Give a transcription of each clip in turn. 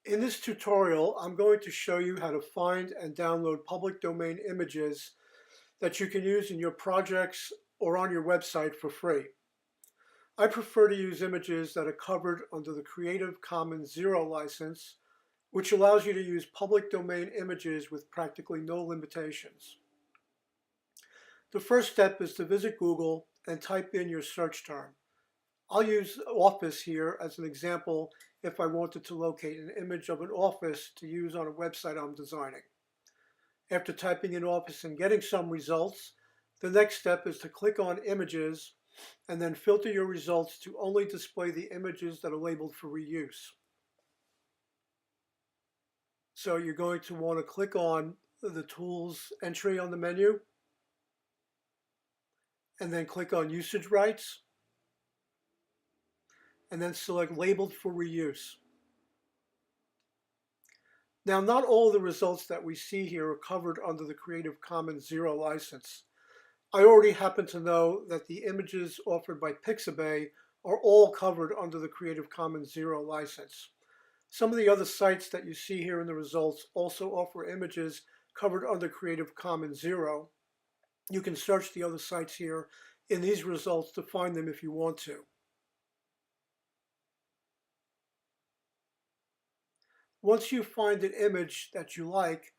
In this tutorial, I'm going to show you how to find and download public domain images that you can use in your projects or on your website for free. I prefer to use images that are covered under the Creative Commons Zero license, which allows you to use public domain images with practically no limitations. The first step is to visit Google and type in your search term. I'll use office here as an example if I wanted to locate an image of an office to use on a website I'm designing. After typing in office and getting some results, the next step is to click on images and then filter your results to only display the images that are labeled for reuse. So you're going to want to click on the tools entry on the menu and then click on usage rights and then select labeled for reuse. Now, not all the results that we see here are covered under the Creative Commons Zero license. I already happen to know that the images offered by Pixabay are all covered under the Creative Commons Zero license. Some of the other sites that you see here in the results also offer images covered under Creative Commons Zero. You can search the other sites here in these results to find them if you want to. Once you find an image that you like,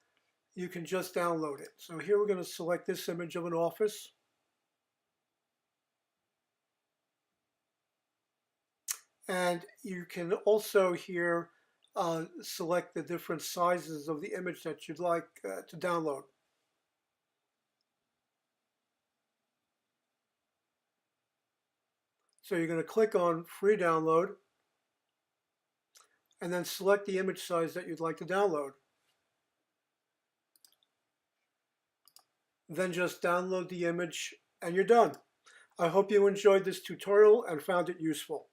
you can just download it. So here we're going to select this image of an office. And you can also here select the different sizes of the image that you'd like to download. So you're going to click on free download and then select the image size that you'd like to download. Then just download the image and you're done. I hope you enjoyed this tutorial and found it useful.